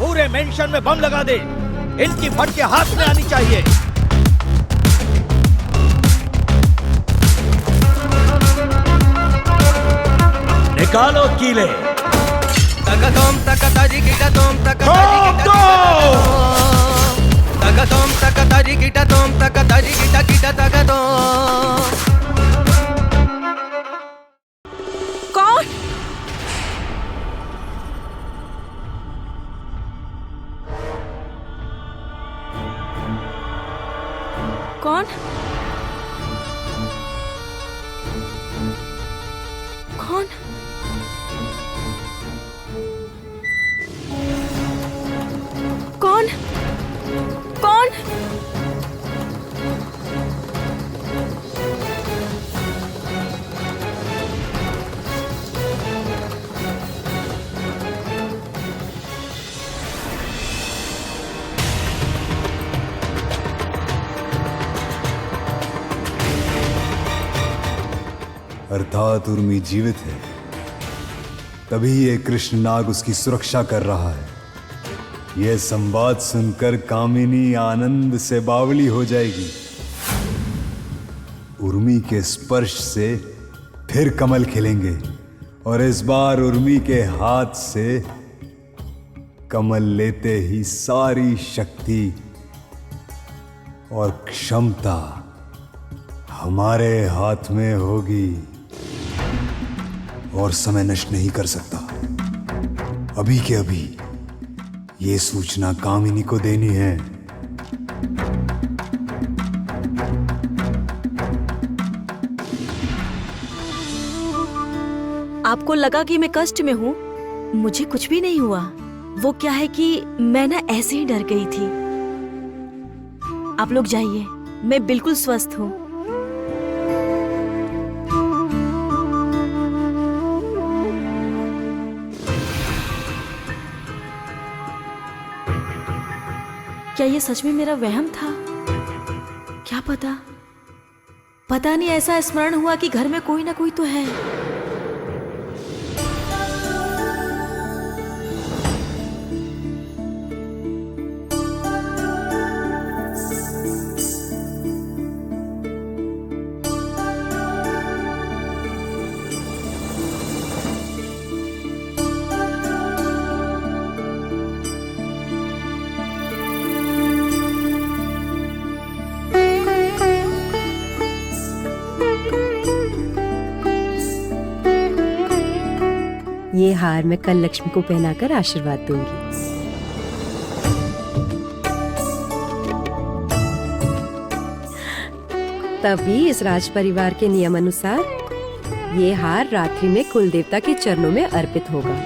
पूरे मेंशन में बम लगा दे। इनकी फटके हाथ में आनी चाहिए। निकालो कीले। तगतोम तकतारी गिटतोम तकतारी तगतोम तकतारी गिटतोम तकतारी गिटा गिटा तगतोम। कौन? कौन? कौन? कौन? कौन? अर्थात उर्मी जीवित है, तभी ये कृष्णनाग उसकी सुरक्षा कर रहा है। यह संवाद सुनकर कामिनी आनंद से बावली हो जाएगी। उर्मी के स्पर्श से फिर कमल खिलेंगे और इस बार उर्मी के हाथ से कमल लेते ही सारी शक्ति और क्षमता हमारे हाथ में होगी और समय नष्ट नहीं कर सकता। अभी के अभी ये सूचना कामिनी को देनी है। आपको लगा कि मैं कष्ट में हूँ? मुझे कुछ भी नहीं हुआ। वो क्या है कि मैं ना ऐसे ही डर गई थी। आप लोग जाइए, मैं बिल्कुल स्वस्थ हूँ। क्या ये सच में मेरा वहम था? क्या पता नहीं, ऐसा स्मरण हुआ कि घर में कोई ना कोई तो है। ये हार मैं कल लक्ष्मी को पहनाकर आशीर्वाद दूंगी। तभी इस राज परिवार के नियम अनुसार ये हार रात्रि में कुल देवता के चरणों में अर्पित होगा।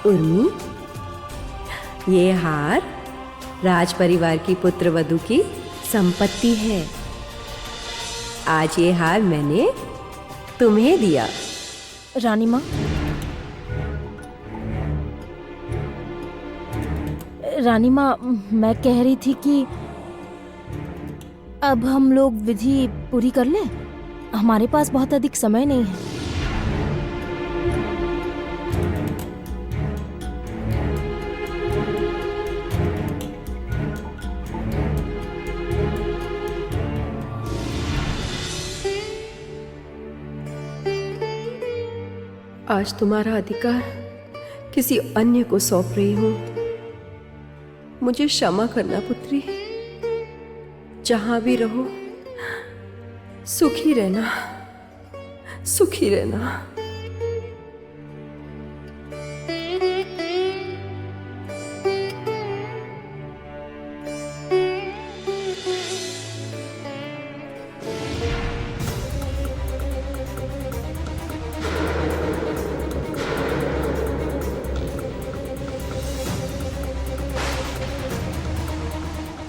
उर्मी, ये हार राज परिवार की पुत्र वधू की संपत्ति है। आज ये हार मैंने तुम्हें दिया। रानी माँ, मैं कह रही थी कि अब हम लोग विधि पूरी कर लें। हमारे पास बहुत अधिक समय नहीं है। आज तुम्हारा अधिकार किसी अन्य को सौंप रही हूं। मुझे क्षमा करना पुत्री। जहां भी रहो सुखी रहना, सुखी रहना।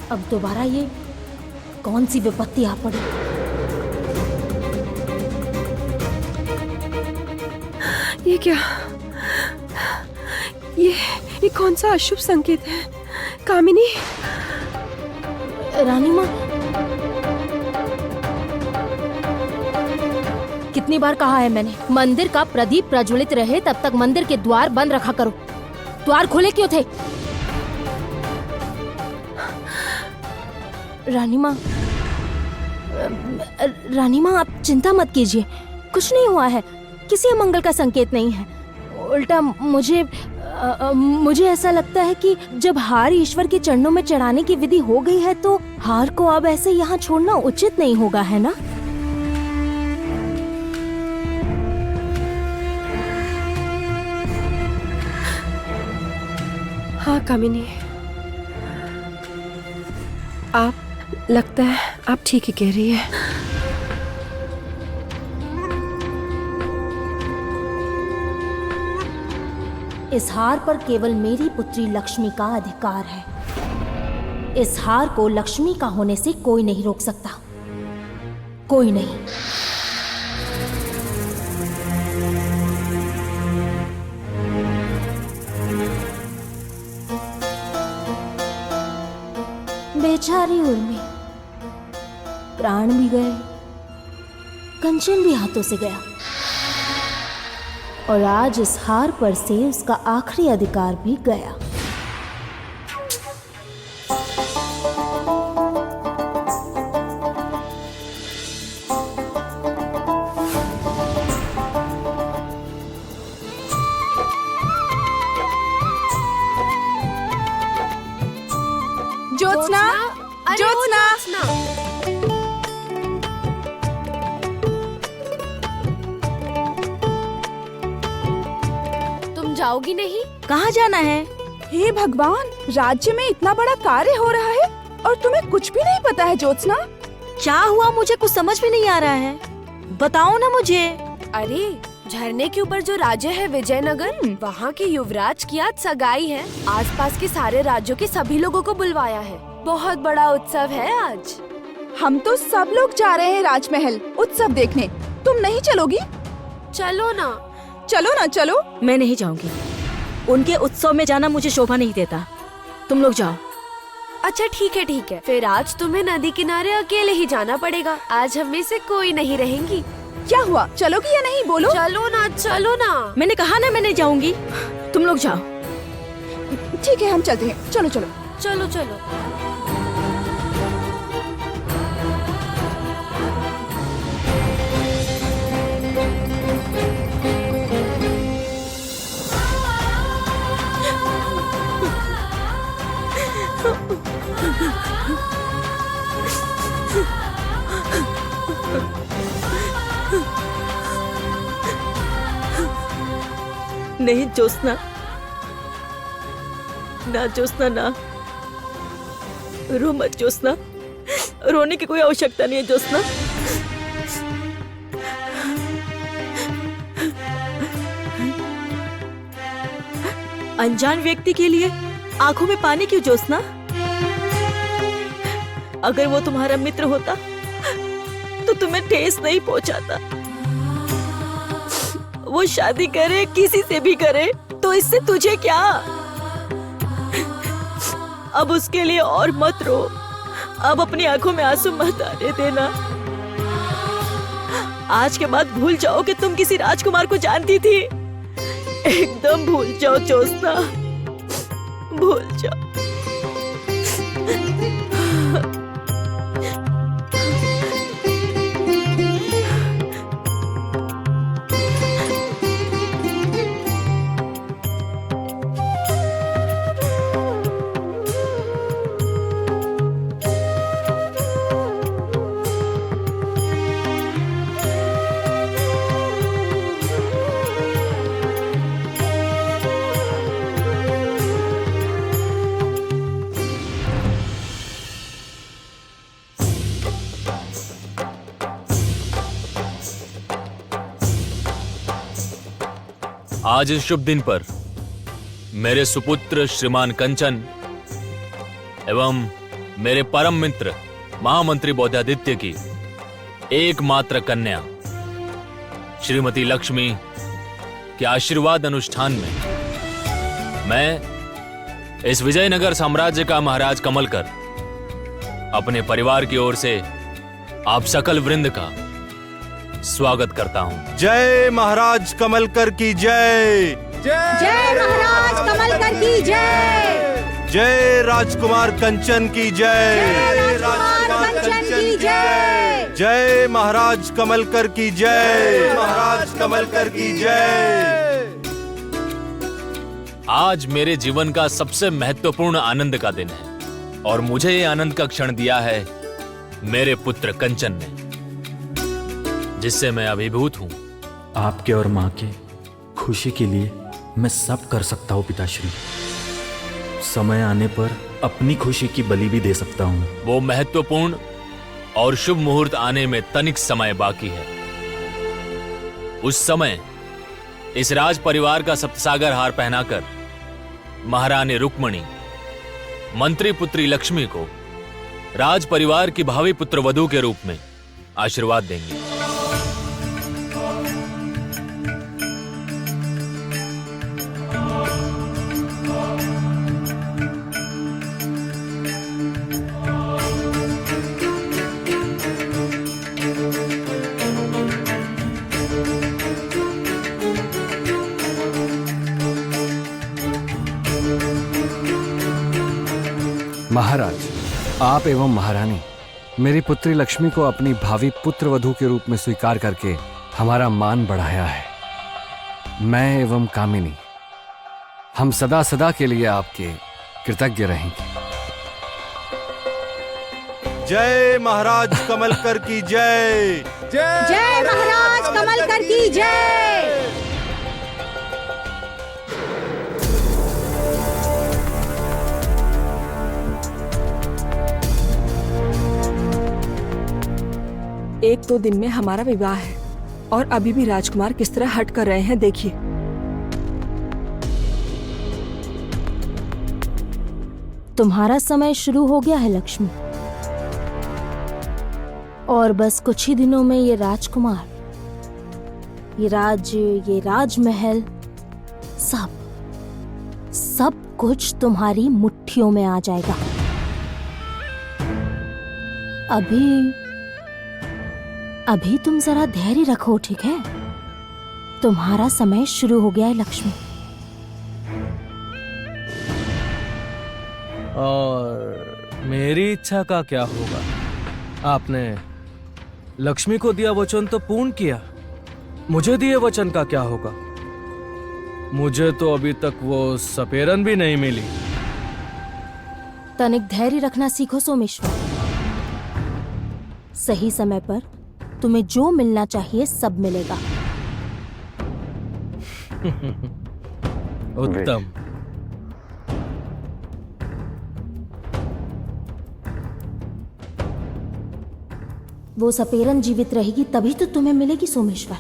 अब दोबारा ये कौन सी विपत्ति आ पड़ी? ये क्या? ये कौन सा अशुभ संकेत है? कामिनी, रानी माँ, कितनी बार कहा है मैंने, मंदिर का प्रदीप प्रज्वलित रहे तब तक मंदिर के द्वार बंद रखा करो। द्वार खुले क्यों थे? रानी माँ, आप चिंता मत कीजिए, कुछ नहीं हुआ है, किसी अमंगल का संकेत नहीं है। उल्टा मुझे ऐसा लगता है कि जब हार ईश्वर के चरणों में चढ़ाने की विधि हो गई है तो हार को अब ऐसे यहाँ छोड़ना उचित नहीं होगा, है ना? हाँ कामिनी, आप लगता है आप ठीक ही कह रही है। इस हार पर केवल मेरी पुत्री लक्ष्मी का अधिकार है। इस हार को लक्ष्मी का होने से कोई नहीं रोक सकता, कोई नहीं। बेचारी उर्मी, प्राण भी गए, कंचन भी हाथों से गया, और आज इस हार पर से उसका आखिरी अधिकार भी गया। ज्योत्सना, ज्योत्सना, तुम जाओगी नहीं? कहाँ जाना है? हे भगवान, राज्य में इतना बड़ा कार्य हो रहा है और तुम्हें कुछ भी नहीं पता है ज्योत्सना? क्या हुआ? मुझे कुछ समझ में नहीं आ रहा है, बताओ ना मुझे। अरे झरने के ऊपर जो राज्य है विजयनगर, वहाँ के युवराज की आज सगाई है। आसपास के सारे राज्यों के सभी लोगों को बुलवाया है। बहुत बड़ा उत्सव है आज। हम तो सब लोग जा रहे हैं राजमहल उत्सव देखने, तुम नहीं चलोगी? चलो ना। चलो ना, चलो। मैं नहीं जाऊंगी, उनके उत्सव में जाना मुझे शोभा नहीं देता, तुम लोग जाओ। अच्छा ठीक है, फिर आज तुम्हें नदी किनारे अकेले ही जाना पड़ेगा। आज हम में से कोई नहीं रहेंगी। क्या हुआ, चलोगी या नहीं, बोलो। चलो ना। मैंने कहा ना मैं नहीं जाऊंगी, तुम लोग जाओ। ठीक है, हम चलते हैं, चलो चलो। चलो। नहीं ज्योत्सना, ना ज्योत्सना, ना रो मत ज्योत्सना, रोने की कोई आवश्यकता नहीं है ज्योत्सना। अनजान व्यक्ति के लिए आंखों में पानी क्यों ज्योत्सना? अगर वो तुम्हारा मित्र होता तो तुम्हें ठेस नहीं पहुंचाता। वो शादी करे, किसी से भी करे, तो इससे तुझे क्या? अब उसके लिए और मत रो, अब अपनी आंखों में आंसू मत आने देना। आज के बाद भूल जाओ कि तुम किसी राजकुमार को जानती थी। एकदम भूल जाओ ज्योत्सना, भूल जाओ। आज इस शुभ दिन पर मेरे सुपुत्र श्रीमान कंचन एवं मेरे परम मित्र महामंत्री बौद्धादित्य की एकमात्र कन्या श्रीमती लक्ष्मी के आशीर्वाद अनुष्ठान में मैं इस विजयनगर साम्राज्य का महाराज कमलकर अपने परिवार की ओर से आप सकल वृंद का स्वागत करता हूं। जय महाराज कमलकर की जय। जय महाराज कमलकर की जय। जय राजकुमार कंचन की जय। जय महाराज कमलकर की जय। महाराज कमलकर की जय। आज मेरे जीवन का सबसे महत्वपूर्ण आनंद का दिन है और मुझे ये आनंद का क्षण दिया है मेरे पुत्र कंचन ने, जिससे मैं अभिभूत हूं। आपके और माँ के खुशी के लिए मैं सब कर सकता हूँ पिताश्री। समय आने पर अपनी खुशी की बलि भी दे सकता हूँ। वो महत्वपूर्ण और शुभ मुहूर्त आने में तनिक समय बाकी है। उस समय इस राज परिवार का सप्तसागर हार पहनाकर महारानी रुक्मणी मंत्री पुत्री लक्ष्मी को राज परिवार की भावी पुत्र वधू के रूप में आशीर्वाद देंगी। महाराज, आप एवं महारानी मेरी पुत्री लक्ष्मी को अपनी भावी पुत्र वधू के रूप में स्वीकार करके हमारा मान बढ़ाया है। मैं एवं कामिनी हम सदा सदा के लिए आपके कृतज्ञ रहेंगे। जय महाराज कमलकर की जय। जय महाराज कमलकर की जय। एक दो दिन में हमारा विवाह है और अभी भी राजकुमार किस तरह हट कर रहे हैं, देखिए। तुम्हारा समय शुरू हो गया है लक्ष्मी, और बस कुछ ही दिनों में ये राजकुमार, ये राज्य, ये राजमहल, सब कुछ तुम्हारी मुट्ठियों में आ जाएगा। अभी तुम जरा धैर्य रखो, ठीक है? तुम्हारा समय शुरू हो गया है लक्ष्मी। और मेरी इच्छा का क्या होगा? आपने लक्ष्मी को दिया वचन तो पूर्ण किया, मुझे दिए वचन का क्या होगा? मुझे तो अभी तक वो सपेरन भी नहीं मिली। तनिक धैर्य रखना सीखो सोमेश्वर। सही समय पर तुम्हें जो मिलना चाहिए सब मिलेगा। उत्तम। वो सपेरन जीवित रहेगी तभी तो तुम्हें मिलेगी सोमेश्वर।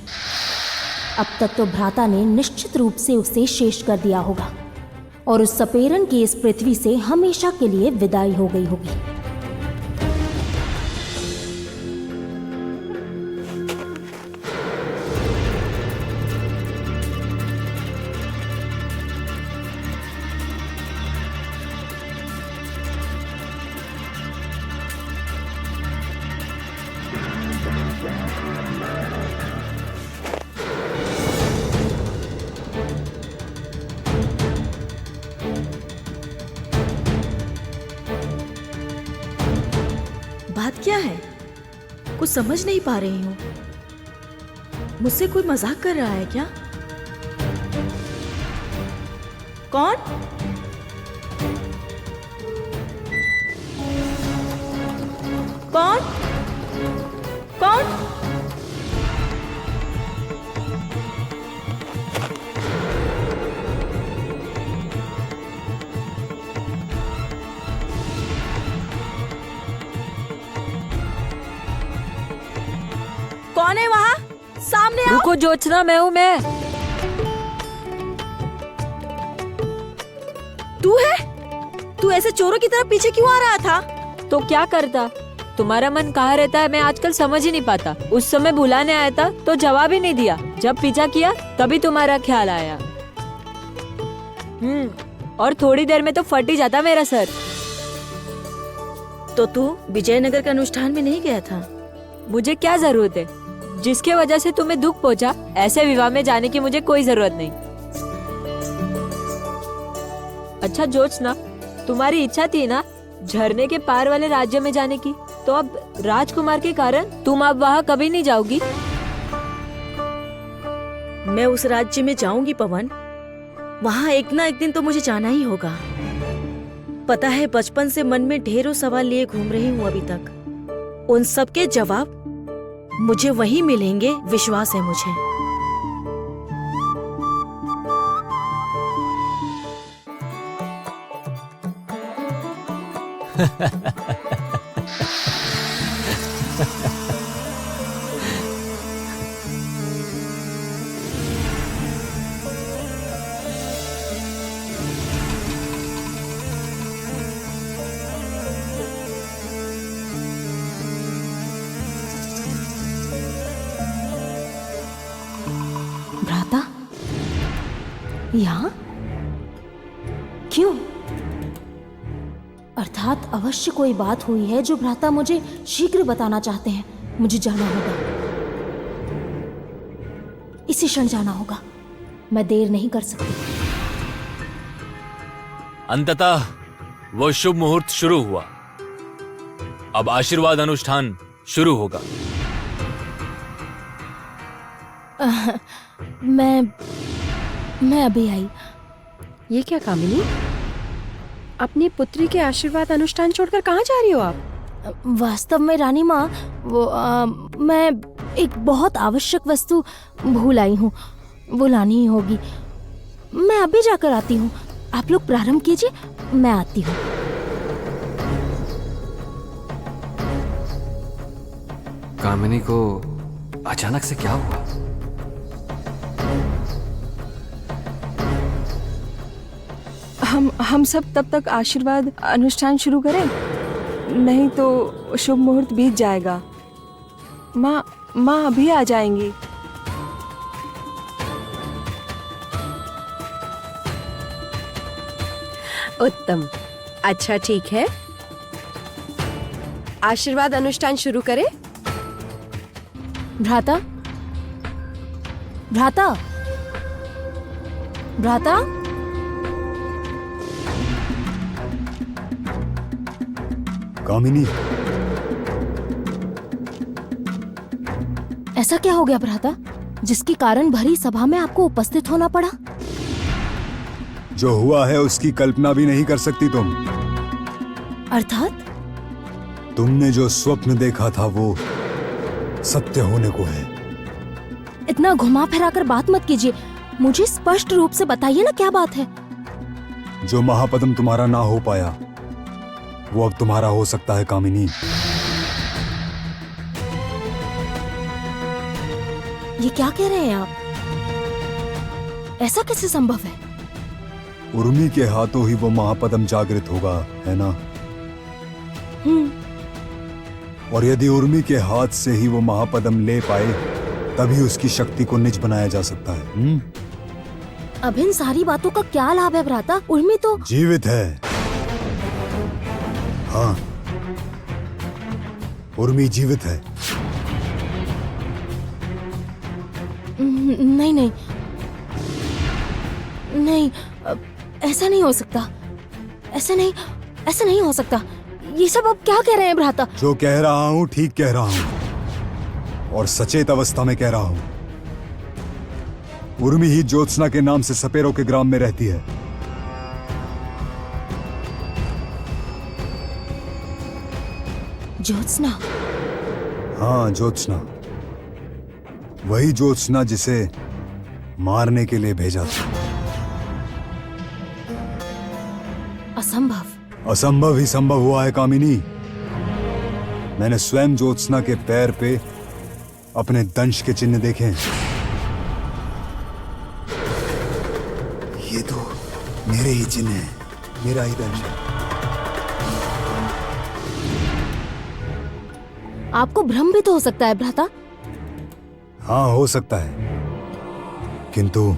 अब तक तो भ्राता ने निश्चित रूप से उसे शेष कर दिया होगा और उस सपेरन की इस पृथ्वी से हमेशा के लिए विदाई हो गई होगी। बात क्या है? कुछ समझ नहीं पा रही हूँ। मुझसे कोई मजाक कर रहा है क्या? कौन? कौन? कौन? कौन है वहाँ? सामने आओ। रुको जोचना, मैं हूँ। मैं तू है? तू ऐसे चोरों की तरह पीछे क्यों आ रहा था? तो क्या करता? तुम्हारा मन कहाँ रहता है मैं आजकल समझ ही नहीं पाता। उस समय बुलाने आया था तो जवाब ही नहीं दिया, जब पीछा किया तभी तुम्हारा ख्याल आया। और थोड़ी देर में तो फट ही जाता मेरा सर। तो तू विजयनगर के अनुष्ठान में नहीं गया था? मुझे क्या जरूरत है? जिसके वजह से तुम्हें दुख पहुंचा, ऐसे विवाह में जाने की मुझे कोई जरूरत नहीं। अच्छा ज्योत्सना, तुम्हारी इच्छा थी ना झरने के पार वाले राज्य में जाने की, तो अब राजकुमार के कारण तुम अब वहाँ कभी नहीं जाओगी। मैं उस राज्य में जाऊंगी पवन, वहाँ एक ना एक दिन तो मुझे जाना ही होगा। पता है बचपन से मन में ढेरों सवाल लिए घूम रही हूँ अभी तक। उन सब के जवाब मुझे वहीं मिलेंगे, विश्वास है मुझे। भ्राता, यहाँ क्यों? अर्थात अवश्य कोई बात हुई है जो भ्राता मुझे शीघ्र बताना चाहते हैं। मुझे जाना होगा, इसी क्षण जाना होगा। मैं देर नहीं कर सकती। अंततः वो शुभ मुहूर्त शुरू हुआ। अब आशीर्वाद अनुष्ठान शुरू होगा। मैं अभी आई। ये क्या कामिनी, अपनी पुत्री के आशीर्वाद अनुष्ठान छोड़कर कहाँ जा रही हो आप? वास्तव में रानी माँ, मैं एक बहुत आवश्यक वस्तु भूल आई हूँ, वो लानी ही होगी। मैं अभी जाकर आती हूँ। आप लोग प्रारंभ कीजिए, मैं आती हूँ। कामिनी को अचानक से क्या हुआ? हम सब तब तक आशीर्वाद अनुष्ठान शुरू करें, नहीं तो शुभ मुहूर्त बीत जाएगा। माँ अभी आ जाएंगी। उत्तम, अच्छा ठीक है, आशीर्वाद अनुष्ठान शुरू करें। भ्राता, भ्राता, भ्राता, कामिनी, ऐसा क्या हो गया भ्राता, जिसके कारण भरी सभा में आपको उपस्थित होना पड़ा? जो हुआ है उसकी कल्पना भी नहीं कर सकती तुम। अर्थात? तुमने जो स्वप्न देखा था वो सत्य होने को है। इतना घुमा फिरा कर बात मत कीजिए, मुझे स्पष्ट रूप से बताइए ना क्या बात है। जो महापद्म तुम्हारा ना हो पाया वो अब तुम्हारा हो सकता है कामिनी। ये क्या कह रहे हैं आप? ऐसा कैसे संभव है? उर्मी के हाथों ही वो महापद्म जागृत होगा, है ना? और यदि उर्मी के हाथ से ही वो महापद्म ले पाए तभी उसकी शक्ति को निज बनाया जा सकता है। अब इन सारी बातों का क्या लाभ है भ्राता? उर्मी तो जीवित है। हाँ, उर्मी जीवित है। नहीं नहीं नहीं, ऐसा नहीं हो सकता, ऐसा नहीं हो सकता। ये सब आप क्या कह रहे हैं भ्राता? जो कह रहा हूँ ठीक कह रहा हूँ और सचेत अवस्था में कह रहा हूँ। उर्मी ही ज्योत्सना के नाम से सपेरों के ग्राम में रहती है। ज्योत्सना? हाँ, ज्योत्सना, वही ज्योत्सना जिसे मारने के लिए भेजा था। असंभव। असंभव ही संभव हुआ है कामिनी। मैंने स्वयं ज्योत्सना के पैर पे अपने दंश के चिन्ह देखे हैं। ये तो मेरे ही चिन्ह हैं, मेरा ही दंश है। आपको भ्रम भी तो हो सकता है भ्राता। हाँ, हो सकता है, किंतु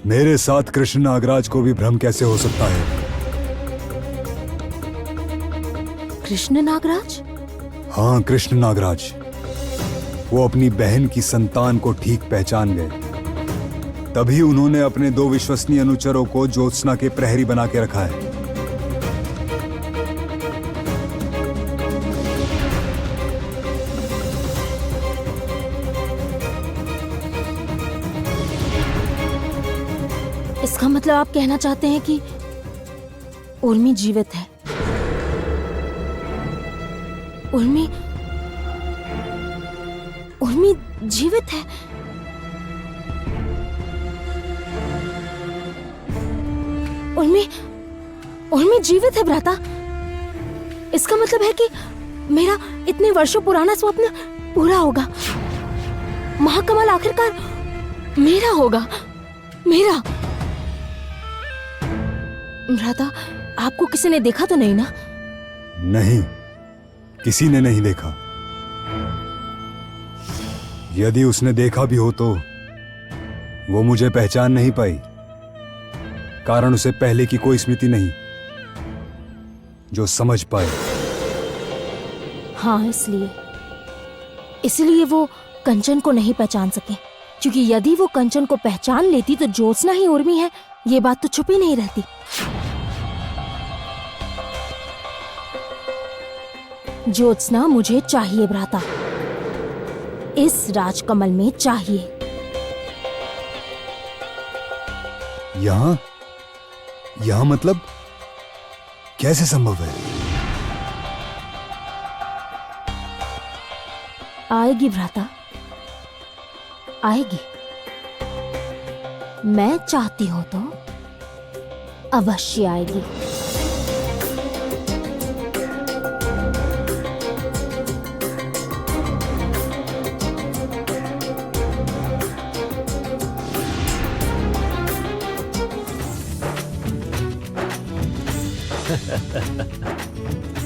मेरे साथ कृष्ण नागराज को भी भ्रम कैसे हो सकता है? कृष्ण नागराज? हाँ, कृष्ण नागराज। वो अपनी बहन की संतान को ठीक पहचान गए, तभी उन्होंने अपने 2 विश्वसनीय अनुचरों को ज्योत्सना के प्रहरी बना के रखा है। इसका मतलब आप कहना चाहते हैं कि उर्मी जीवित है? उर्मी जीवित है? उर्मी जीवित है भ्राता? इसका मतलब है कि मेरा इतने वर्षों पुराना स्वप्न पूरा होगा। महाकमल आखिरकार मेरा होगा, मेरा। भ्राता, आपको किसी ने देखा तो नहीं ना? नहीं, किसी ने नहीं देखा। यदि उसने देखा भी हो तो वो मुझे पहचान नहीं पाई, कारण उसे पहले की कोई स्मृति नहीं जो समझ पाए। हाँ, इसलिए वो कंचन को नहीं पहचान सके, क्योंकि यदि वो कंचन को पहचान लेती तो ज्योत्सना ही उर्मी है, ये बात तो छुपी नहीं रहती। ज्योत्सना मुझे चाहिए भ्राता, इस राजकमल में चाहिए। यहां मतलब कैसे संभव है? आएगी भ्राता, आएगी। मैं चाहती हूं तो अवश्य आएगी।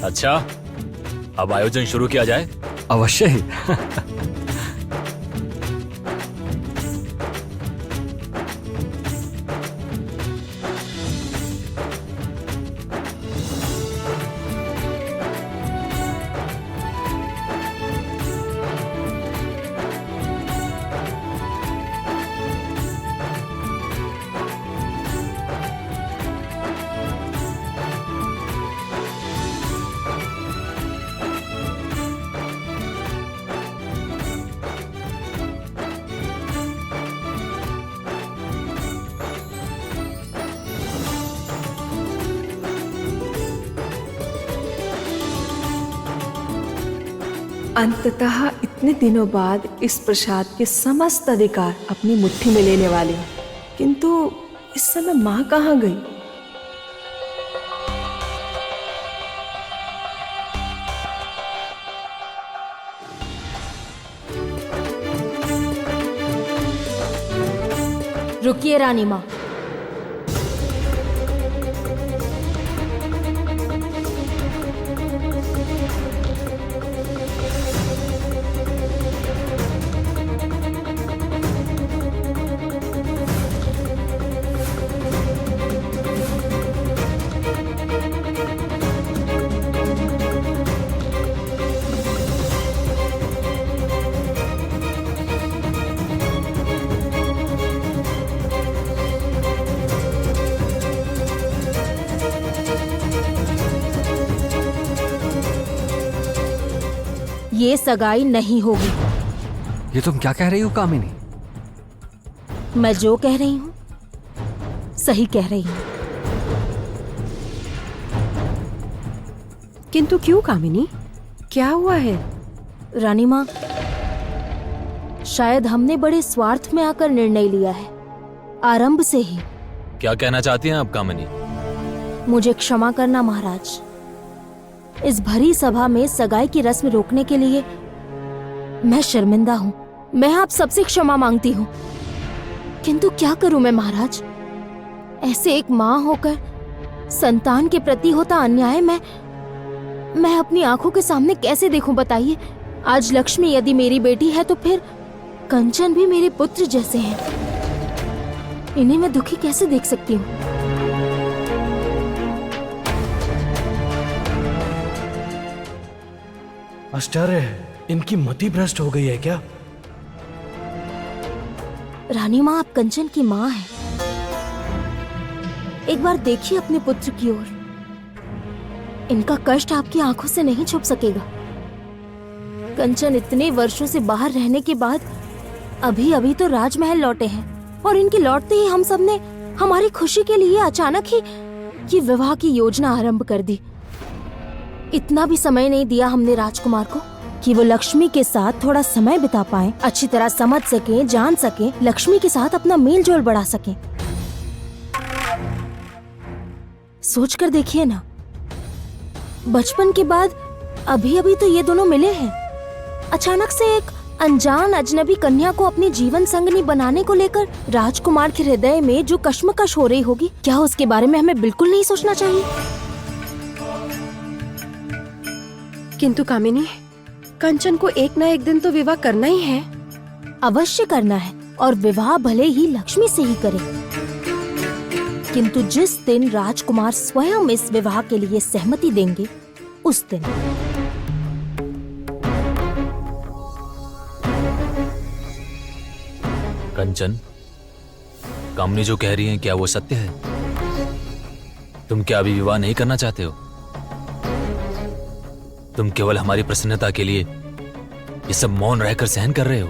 अच्छा, अब आयोजन शुरू किया जाए। अवश्य ही। अंततः इतने दिनों बाद इस प्रसाद के समस्त अधिकार अपनी मुट्ठी में लेने वाली हूँ, किंतु इस समय माँ कहाँ गई? रुकिए रानी माँ। ये सगाई नहीं होगी। ये तुम क्या कह रही हो कामिनी? मैं जो कह रही हूँ सही कह रही हूँ। किंतु क्यों कामिनी, क्या हुआ है? रानी माँ, शायद हमने बड़े स्वार्थ में आकर निर्णय लिया है, आरंभ से ही। क्या कहना चाहती हैं आप कामिनी? मुझे क्षमा करना महाराज। इस भरी सभा में सगाई की रस्म रोकने के लिए मैं शर्मिंदा हूँ। मैं आप सबसे क्षमा मांगती हूँ, किंतु क्या करूँ मैं महाराज? ऐसे एक माँ होकर संतान के प्रति होता अन्याय मैं अपनी आंखों के सामने कैसे देखूं बताइए? आज लक्ष्मी यदि मेरी बेटी है तो फिर कंचन भी मेरे पुत्र जैसे हैं। इन्हें मैं दुखी कैसे देख सकती हूँ? आश्चर्य है, इनकी मति भ्रष्ट हो गई है क्या? रानी माँ, आप कंचन की माँ हैं। एक बार देखिए अपने पुत्र की ओर। इनका कष्ट आपकी आंखों से नहीं छुप सकेगा। कंचन इतने वर्षों से बाहर रहने के बाद अभी अभी तो राजमहल लौटे हैं, और इनके लौटते ही हम सब ने हमारी खुशी के लिए अचानक ही ये विवाह की योजना आरंभ कर दी। इतना भी समय नहीं दिया हमने राजकुमार को कि वो लक्ष्मी के साथ थोड़ा समय बिता पाएं, अच्छी तरह समझ सकें, जान सकें, लक्ष्मी के साथ अपना मेल जोल बढ़ा सकें। सोच कर देखिए ना, बचपन के बाद अभी अभी तो ये दोनों मिले हैं, अचानक से एक अनजान अजनबी कन्या को अपनी जीवन संगनी बनाने को लेकर राजकुमार के हृदय में जो कश्मकश हो रही होगी, क्या उसके बारे में हमें बिल्कुल नहीं सोचना चाहिए? किंतु कामिनी, कंचन को एक ना एक दिन तो विवाह करना ही है। अवश्य करना है, और विवाह भले ही लक्ष्मी से ही करे, किंतु जिस दिन राजकुमार स्वयं इस विवाह के लिए सहमति देंगे उस दिन। कंचन, कामनी जो कह रही है क्या वो सत्य है? तुम क्या अभी विवाह नहीं करना चाहते हो? तुम केवल हमारी प्रसन्नता के लिए ये सब मौन रहकर सहन कर रहे हो?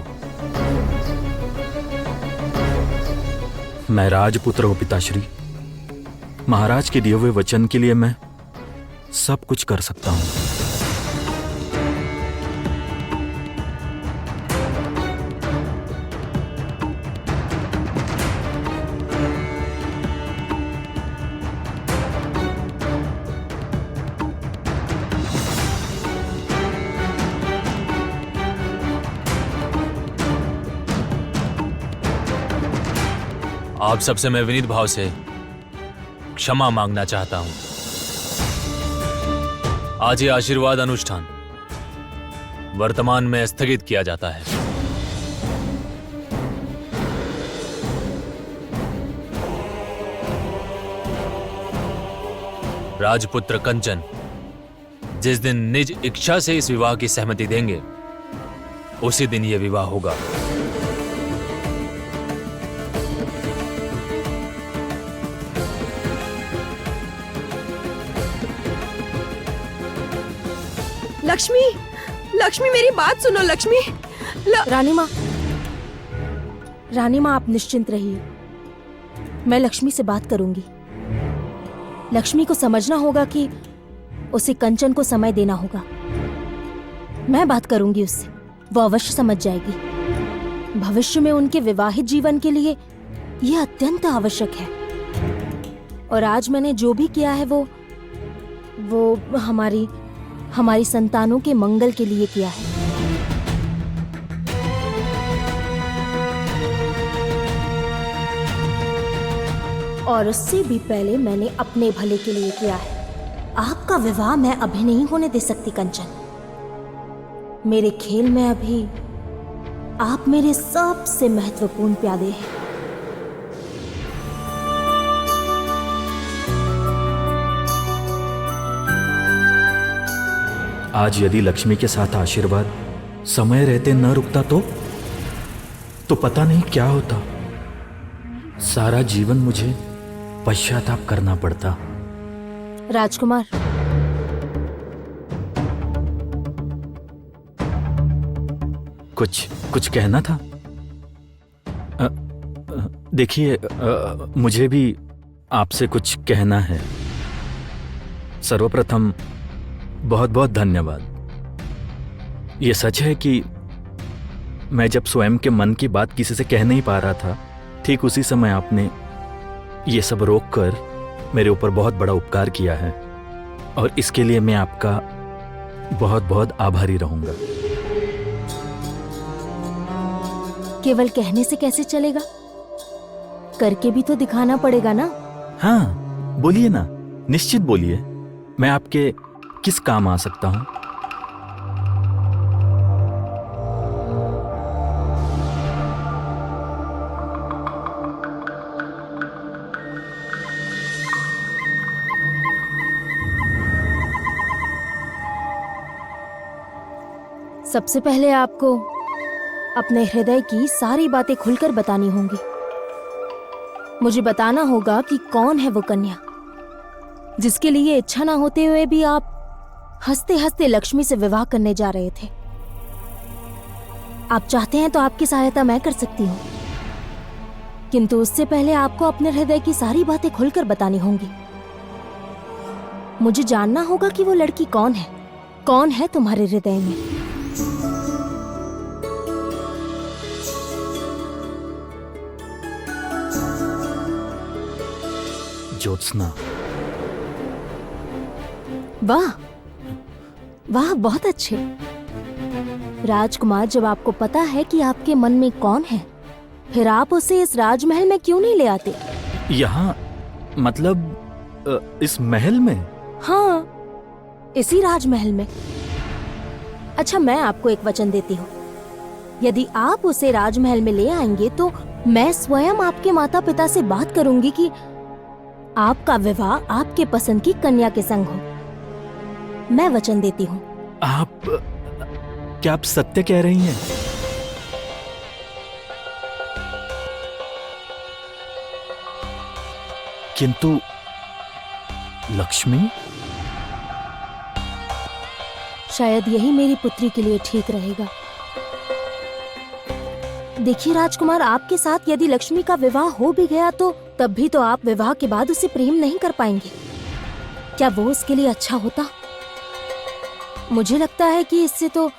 मैं राजपुत्र हूं पिताश्री। महाराज के दिए हुए वचन के लिए मैं सब कुछ कर सकता हूं। आप सबसे मैं विनीत भाव से क्षमा मांगना चाहता हूं। आज ये आशीर्वाद अनुष्ठान वर्तमान में स्थगित किया जाता है। राजपुत्र कंचन जिस दिन निज इच्छा से इस विवाह की सहमति देंगे, उसी दिन यह विवाह होगा। लक्ष्मी, लक्ष्मी मेरी बात सुनो। लक्ष्मी, रानी माँ, आप निश्चिंत रहिए, मैं लक्ष्मी से बात करूंगी। लक्ष्मी को समझना होगा कि उसे कंचन को समय देना होगा। मैं बात करूंगी उससे, वो अवश्य समझ जाएगी। भविष्य में उनके विवाहित जीवन के लिए यह अत्यंत आवश्यक है, और आज मैंने जो भी किया है वो हमारी संतानों के मंगल के लिए किया है। और उससे भी पहले मैंने अपने भले के लिए किया है। आपका विवाह मैं अभी नहीं होने दे सकती कंचन। मेरे खेल में अभी आप मेरे सबसे महत्वपूर्ण प्यादे हैं। आज यदि लक्ष्मी के साथ आशीर्वाद समय रहते न रुकता तो पता नहीं क्या होता। सारा जीवन मुझे पश्चाताप करना पड़ता। राजकुमार, कुछ कहना था? देखिए, मुझे भी आपसे कुछ कहना है। सर्वप्रथम बहुत बहुत धन्यवाद। ये सच है कि मैं जब स्वयं के मन की बात किसी से कह नहीं पा रहा था, ठीक उसी समय आपने ये सब रोककर मेरे ऊपर बहुत बड़ा उपकार किया है, और इसके लिए मैं आपका बहुत बहुत आभारी रहूंगा। केवल कहने से कैसे चलेगा, करके भी तो दिखाना पड़ेगा ना। हाँ, बोलिए ना, निश्चित बोलिए। मैं आपके किस काम आ सकता हूं? सबसे पहले आपको अपने हृदय की सारी बातें खुलकर बतानी होंगी। मुझे बताना होगा कि कौन है वो कन्या जिसके लिए इच्छा ना होते हुए भी आप हंसते हंसते लक्ष्मी से विवाह करने जा रहे थे। आप चाहते हैं तो आपकी सहायता मैं कर सकती हूँ, किंतु उससे पहले आपको अपने हृदय की सारी बातें खुलकर बतानी होंगी। मुझे जानना होगा कि वो लड़की कौन है तुम्हारे हृदय में। ज्योत्सना। वाह वाह, बहुत अच्छे। राजकुमार, जब आपको पता है कि आपके मन में कौन है, फिर आप उसे इस राजमहल में क्यों नहीं ले आते? यहाँ मतलब इस महल में? हाँ, इसी राजमहल में। अच्छा, मैं आपको एक वचन देती हूँ, यदि आप उसे राजमहल में ले आएंगे तो मैं स्वयं आपके माता पिता से बात करूंगी कि आपका विवाह आपके पसंद की कन्या के संग हो। मैं वचन देती हूँ। क्या आप सत्य कह रही हैं? किंतु लक्ष्मी? शायद यही मेरी पुत्री के लिए ठीक रहेगा। देखिए राजकुमार, आपके साथ यदि लक्ष्मी का विवाह हो भी गया तो तब भी तो आप विवाह के बाद उसे प्रेम नहीं कर पाएंगे। क्या वो उसके लिए अच्छा होता? मुझे लगता है कि इससे तो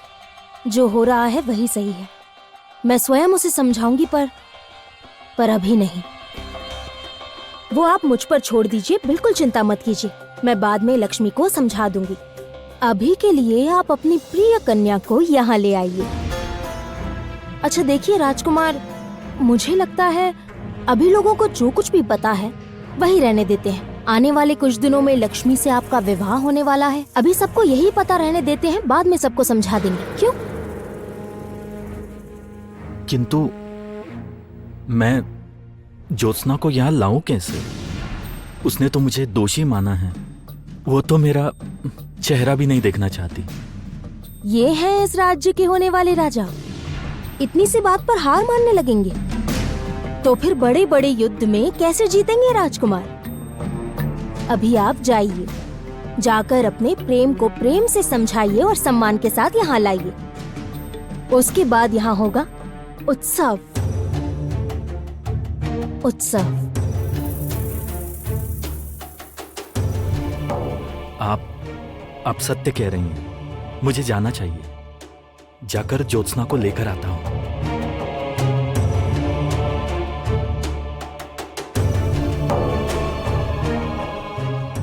जो हो रहा है वही सही है। मैं स्वयं उसे समझाऊंगी, पर अभी नहीं। वो आप मुझ पर छोड़ दीजिए, बिल्कुल चिंता मत कीजिए। मैं बाद में लक्ष्मी को समझा दूंगी। अभी के लिए आप अपनी प्रिय कन्या को यहाँ ले आइए। अच्छा देखिए राजकुमार, मुझे लगता है अभी लोगों को जो कुछ भी पता है वही रहने देते हैं। आने वाले कुछ दिनों में लक्ष्मी से आपका विवाह होने वाला है। अभी सबको यही पता रहने देते हैं, बाद में सबको समझा देंगे। क्यों? किंतु मैं ज्योत्सना को यहाँ लाऊं कैसे? उसने तो मुझे दोषी माना है। वो तो मेरा चेहरा भी नहीं देखना चाहती। ये है इस राज्य के होने वाले राजा। इतनी सी बात पर हार मानने लगेंगे तो फिर बड़े बड़े युद्ध में कैसे जीतेंगे राजकुमार? अभी आप जाइए, जाकर अपने प्रेम को प्रेम से समझाइए और सम्मान के साथ यहाँ लाइए। उसके बाद यहाँ होगा उत्सव। उत्सव। आप सत्य कह रही हैं। मुझे जाना चाहिए। जाकर ज्योत्सना को लेकर आता हूँ।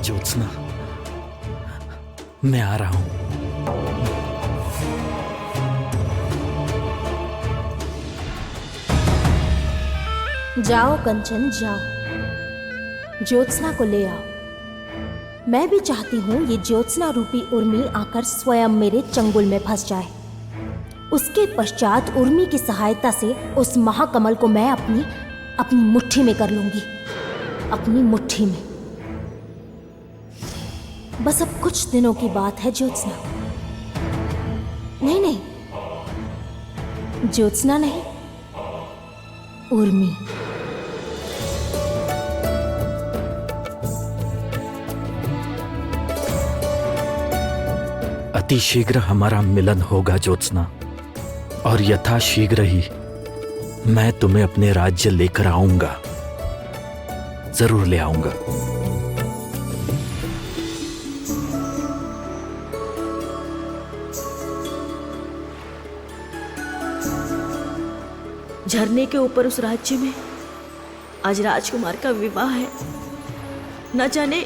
ज्योत्सना, मैं आ रहा हूँ। जाओ कंचन, जाओ, ज्योत्सना को ले आओ। मैं भी चाहती हूँ ये ज्योत्सना रूपी उर्मी आकर स्वयं मेरे चंगुल में फंस जाए। उसके पश्चात उर्मी की सहायता से उस महाकमल को मैं अपनी मुट्ठी में कर लूंगी। अपनी मुट्ठी में। बस अब कुछ दिनों की बात है ज्योत्सना। नहीं, ज्योत्सना नहीं, उर्मी। अति शीघ्र हमारा मिलन होगा ज्योत्सना, और यथा शीघ्र ही मैं तुम्हें अपने राज्य लेकर आऊंगा। जरूर ले आऊंगा। झरने के ऊपर उस राज्य में आज राजकुमार का विवाह है। न जाने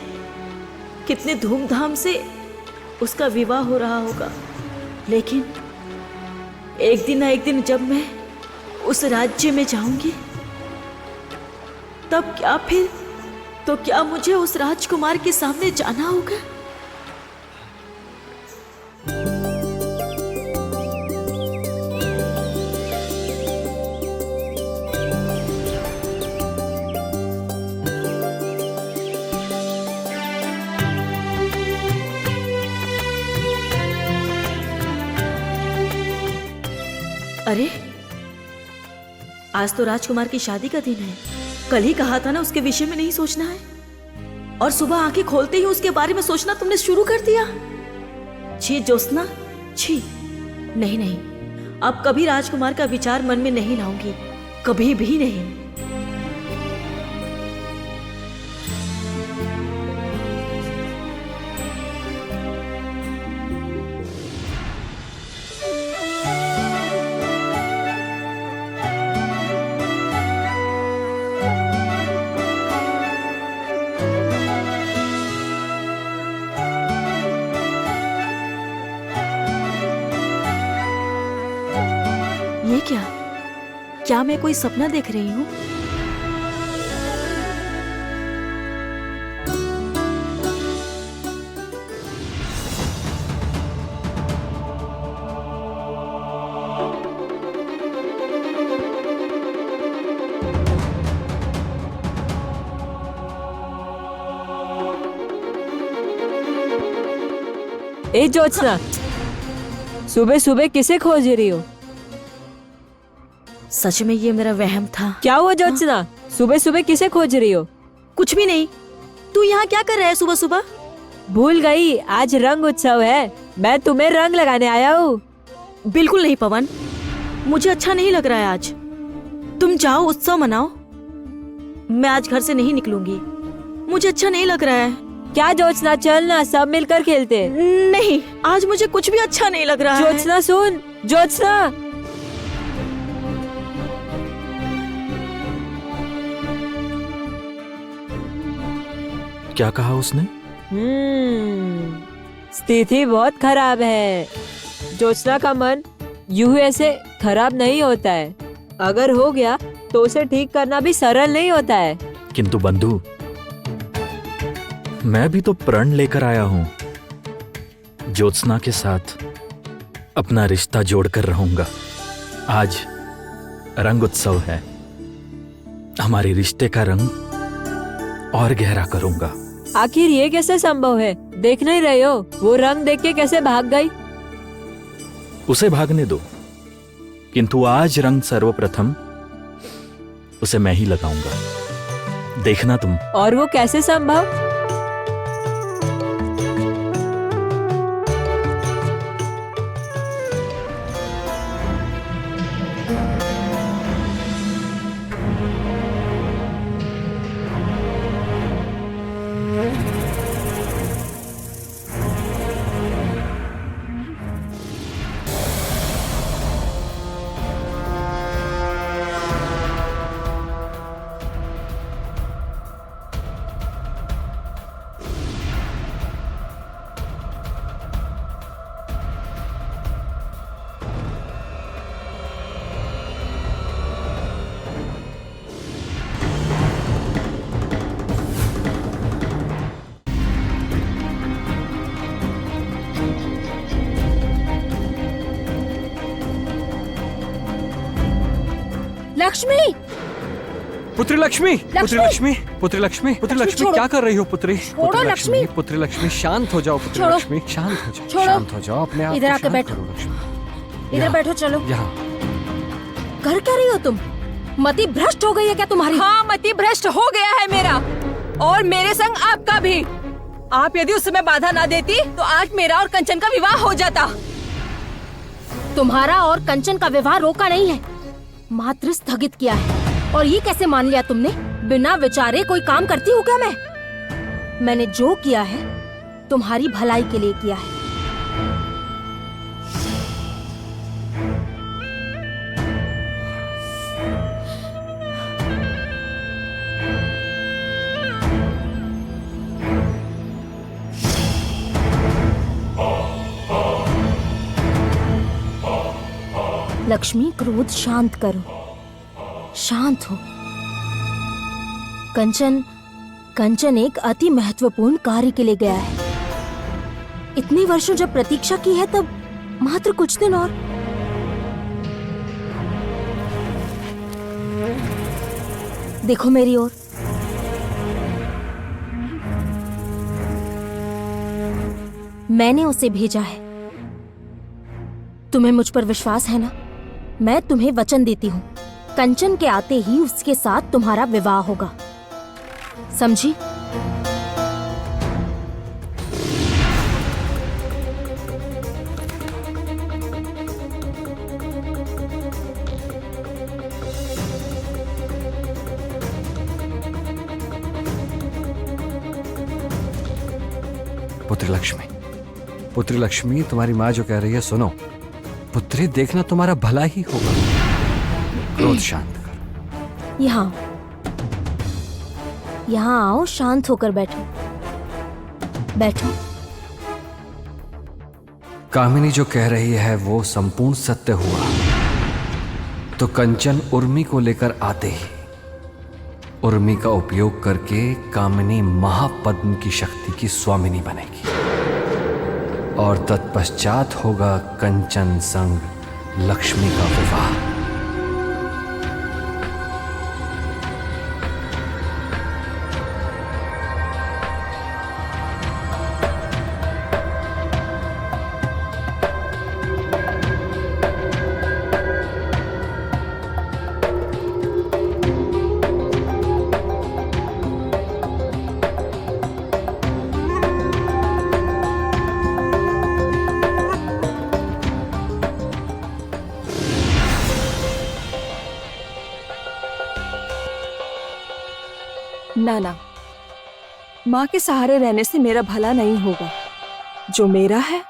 कितने धूमधाम से उसका विवाह हो रहा होगा। लेकिन एक दिन ना एक दिन जब मैं उस राज्य में जाऊंगी, तब क्या मुझे उस राजकुमार के सामने जाना होगा? अरे, आज तो राजकुमार की शादी का दिन है। कल ही कहा था ना उसके विषय में नहीं सोचना है, और सुबह आंखें खोलते ही उसके बारे में सोचना तुमने शुरू कर दिया। छी ज्योत्सना, छी। नहीं नहीं, अब कभी राजकुमार का विचार मन में नहीं लाऊंगी, कभी भी नहीं। ये क्या मैं कोई सपना देख रही हूँ? ए ज्योत्सना, सुबह सुबह किसे खोज रही हो? सच में ये मेरा वहम था। क्या हुआ ज्योत्सना? सुबह सुबह किसे खोज रही हो? कुछ भी नहीं। तू यहाँ क्या कर रहा है सुबह सुबह? भूल गई, आज रंग उत्सव है, मैं तुम्हें रंग लगाने आया हूँ। बिल्कुल नहीं पवन, मुझे अच्छा नहीं लग रहा है आज। तुम जाओ उत्सव मनाओ, मैं आज घर से नहीं निकलूंगी, मुझे अच्छा नहीं लग रहा है। क्या ज्योत्सना, चल ना, सब मिलकर खेलते। नहीं, आज मुझे कुछ भी अच्छा नहीं लग रहा है। ज्योत्सना सुन, ज्योत्सना। क्या कहा उसने? स्थिति बहुत खराब है। ज्योत्सना का मन यूं ही ऐसे खराब नहीं होता है, अगर हो गया तो उसे ठीक करना भी सरल नहीं होता है। किंतु बंधु, मैं भी तो प्रण लेकर आया हूं। ज्योत्सना के साथ अपना रिश्ता जोड़कर रहूंगा। आज रंग उत्सव है, हमारे रिश्ते का रंग और गहरा करूंगा। आखिर ये कैसे संभव है? देख नहीं रहे हो वो रंग देख के कैसे भाग गई? उसे भागने दो, किंतु आज रंग सर्वप्रथम उसे मैं ही लगाऊंगा, देखना तुम। और वो कैसे संभव? लक्ष्मी, पुत्री लक्ष्मी, पुत्री लक्ष्मी, पुत्री लक्ष्मी, पुत्री लक्ष्मी, क्या कर रही हो पुत्री? छोड़ो लक्ष्मी, पुत्री लक्ष्मी, शांत हो जाओ पुत्री लक्ष्मी, शांत हो जाओ, शांत हो जाओ, अपने आप इधर आके बैठो, इधर बैठो, चलो। यहाँ कर क्या रही हो तुम? मति भ्रष्ट हो गई है क्या तुम्हारी? हाँ, मति भ्रष्ट हो गया है मेरा, और मेरे संग आपका भी। आप यदि उस समय बाधा ना देती तो आज मेरा और कंचन का विवाह हो जाता। तुम्हारा और कंचन का विवाह रोका नहीं है, मात्र स्थगित किया है। और ये कैसे मान लिया तुमने? बिना विचारे कोई काम करती हूँ क्या मैं? मैंने जो किया है तुम्हारी भलाई के लिए किया है। लक्ष्मी, क्रोध शांत करो, शांत हो। कंचन एक अति महत्वपूर्ण कार्य के लिए गया है। इतने वर्षों जब प्रतीक्षा की है, तब मात्र कुछ दिन और। देखो मेरी ओर। मैंने उसे भेजा है। तुम्हें मुझ पर विश्वास है ना? मैं तुम्हें वचन देती हूँ, कंचन के आते ही उसके साथ तुम्हारा विवाह होगा, समझी? पुत्री लक्ष्मी, तुम्हारी माँ जो कह रही है सुनो। पुत्री, देखना तुम्हारा भला ही होगा। क्रोध शांत करो। यहाँ आओ, शांत होकर बैठो। बैठो। कामिनी जो कह रही है वो संपूर्ण सत्य हुआ तो कंचन उर्मी को लेकर आते ही उर्मी का उपयोग करके कामिनी महापद्म की शक्ति की स्वामिनी बनेगी और तत्पश्चात होगा कंचन संग लक्ष्मी का विवाह। ना, माँ के सहारे रहने से मेरा भला नहीं होगा। जो मेरा है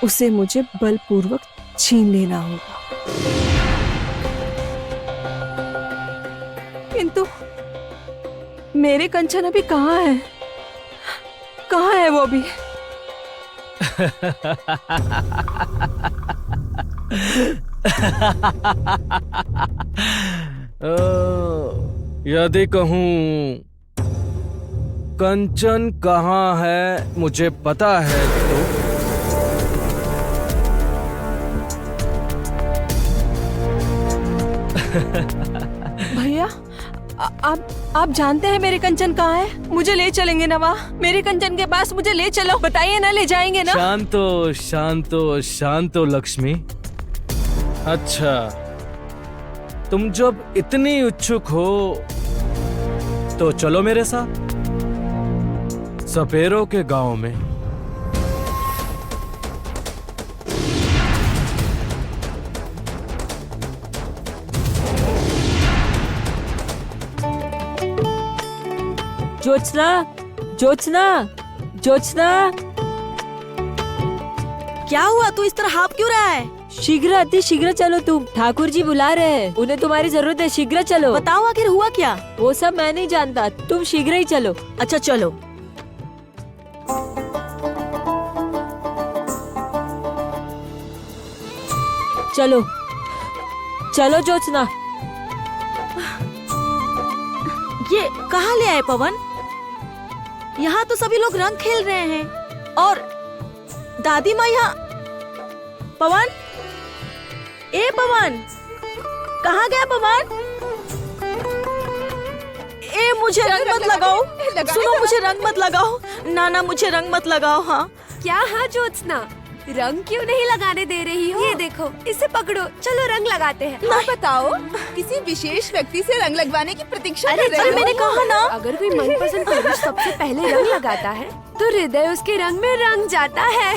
उसे मुझे बलपूर्वक छीन लेना होगा। किंतु मेरे कंचन अभी कहाँ है? कहाँ है वो अभी? यदि कहूं कंचन कहाँ है मुझे पता है तो भैया, आप जानते हैं मेरे कंचन कहाँ है? मुझे ले चलेंगे ना वहाँ? मेरे कंचन के पास मुझे ले चलो, बताइए ना, ले जाएंगे ना? शांतो शांतो शांतो लक्ष्मी। अच्छा, तुम जब इतनी इच्छुक हो तो चलो मेरे साथ सपेरों के गांव में। ज्योत्सना, ज्योत्सना, ज्योत्सना, क्या हुआ? तू इस तरह हाँप क्यों रहा है? शीघ्र अति शीघ्र चलो, तुम ठाकुर जी बुला रहे हैं, उन्हें तुम्हारी जरूरत है, शीघ्र चलो। बताओ आखिर हुआ क्या? वो सब मैं नहीं जानता, तुम शीघ्र ही चलो। अच्छा चलो। चलो चलो ज्योत्सना। ये कहाँ ले आए पवन? यहाँ तो सभी लोग रंग खेल रहे हैं और दादी माँ यहाँ। पवन, ए पवन, कहाँ गया पवन? ए मुझे रंग मत लगाओ। सुनो, मुझे रंग मत लगाओ। नाना, मुझे रंग मत लगाओ। हाँ क्या? हाँ ज्योत्सना, रंग क्यों नहीं लगाने दे रही हो? ये देखो, इसे पकड़ो, चलो रंग लगाते हैं। आप बताओ, किसी विशेष व्यक्ति से रंग लगवाने की प्रतीक्षा कर रहे हो? मैंने कहा ना, अगर कोई मनपसंद पुरुष सबसे पहले रंग लगाता है तो हृदय उसके रंग में रंग जाता है।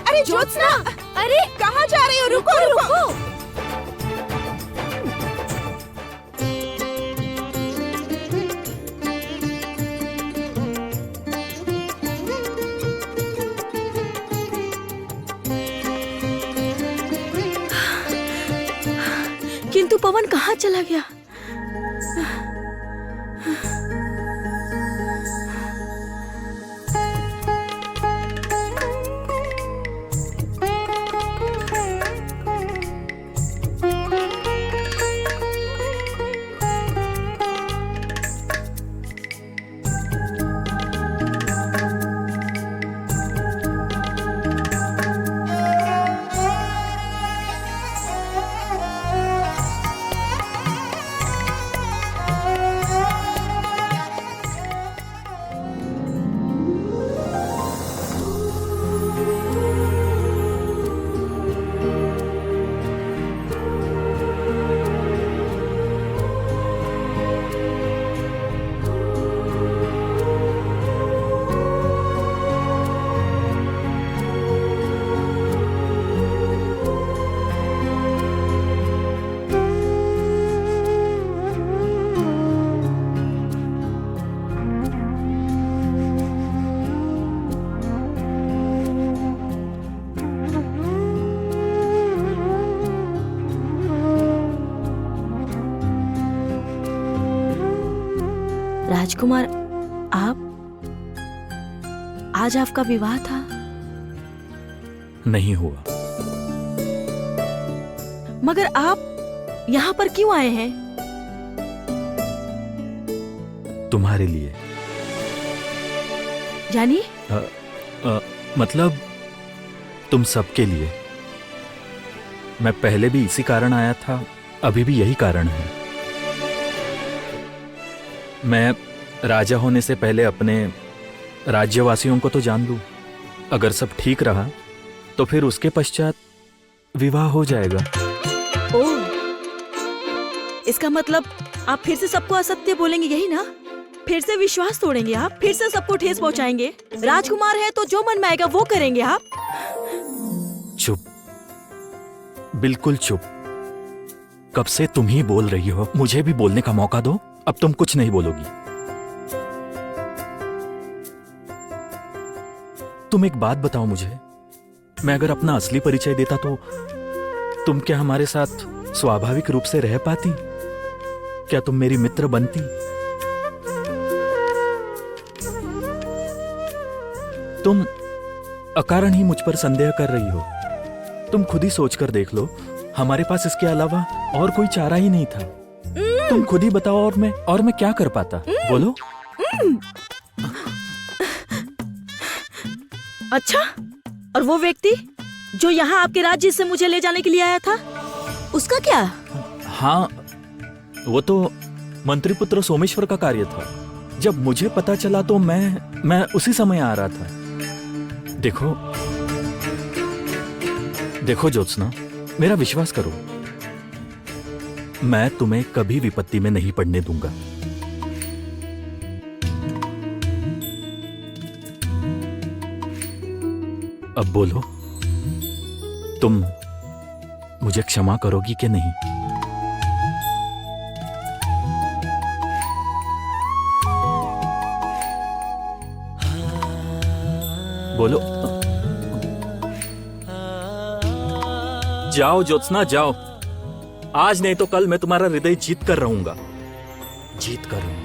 अरे ज्योत्सना, अरे कहाँ जा रही हो? रुको रुको। किंतु पवन कहाँ चला गया? राजकुमार, आप आज आपका विवाह था? नहीं हुआ। मगर आप यहाँ पर क्यों आए हैं? तुम्हारे लिए। यानी? मतलब तुम सबके लिए। मैं पहले भी इसी कारण आया था, अभी भी यही कारण है। मैं राजा होने से पहले अपने राज्यवासियों को तो जान लूं। अगर सब ठीक रहा तो फिर उसके पश्चात विवाह हो जाएगा। ओह, इसका मतलब आप फिर से सबको असत्य बोलेंगे, यही ना? फिर से विश्वास तोड़ेंगे आप, फिर से सबको ठेस पहुंचाएंगे। राजकुमार है तो जो मन में आएगा वो करेंगे आप। चुप, बिल्कुल चुप। कब से तुम ही बोल रही हो, मुझे भी बोलने का मौका दो। अब तुम कुछ नहीं बोलोगी। तुम एक बात बताओ मुझे, मैं अगर अपना असली परिचय देता तो तुम क्या हमारे साथ स्वाभाविक रूप से रह पाती? क्या तुम मेरी मित्र बनती? तुम अकारण ही मुझ पर संदेह कर रही हो। तुम खुद ही सोच कर देख लो, हमारे पास इसके अलावा और कोई चारा ही नहीं था। तुम खुद ही बताओ, और मैं क्या कर पाता? बोलो। अच्छा, और वो व्यक्ति जो यहाँ आपके राज्य से मुझे ले जाने के लिए आया था, उसका क्या? हाँ, वो तो मंत्रीपुत्र सोमेश्वर का कार्य था। जब मुझे पता चला तो मैं उसी समय आ रहा था। देखो ज्योत्सना, मेरा विश्वास करो, मैं तुम्हें कभी विपत्ति में नहीं पड़ने दूंगा। अब बोलो, तुम मुझे क्षमा करोगी कि नहीं? बोलो। जाओ ज्योत्सना, जाओ। आज नहीं तो कल मैं तुम्हारा हृदय जीत कर रहूंगा, जीत कर रहूंगा।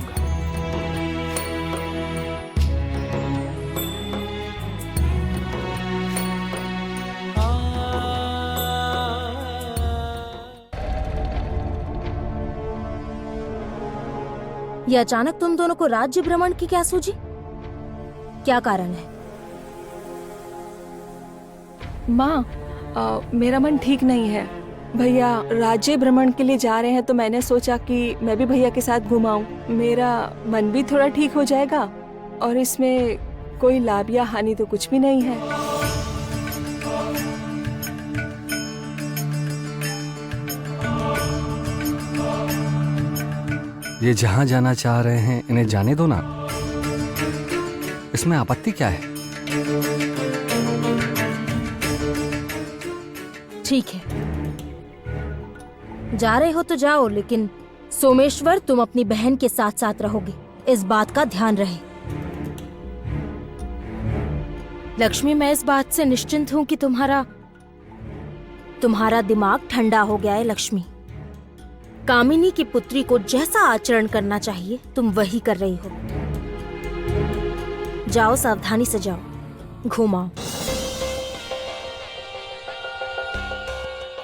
ये अचानक तुम दोनों को राज्य भ्रमण की क्या सूझी? क्या कारण है? माँ, मेरा मन ठीक नहीं है। भैया राज्य भ्रमण के लिए जा रहे हैं तो मैंने सोचा कि मैं भी भैया के साथ घुमाऊं। मेरा मन भी थोड़ा ठीक हो जाएगा और इसमें कोई लाभ या हानि तो कुछ भी नहीं है। ये जहां जाना चाह रहे हैं इन्हें जाने दो ना, इसमें आपत्ति क्या है? ठीक है, जा रहे हो तो जाओ, लेकिन सोमेश्वर तुम अपनी बहन के साथ साथ रहोगे, इस बात का ध्यान रहे। लक्ष्मी, मैं इस बात से निश्चिंत हूं कि तुम्हारा दिमाग ठंडा हो गया है। लक्ष्मी, कामिनी की पुत्री को जैसा आचरण करना चाहिए तुम वही कर रही हो। जाओ, सावधानी से जाओ, घुमाओ।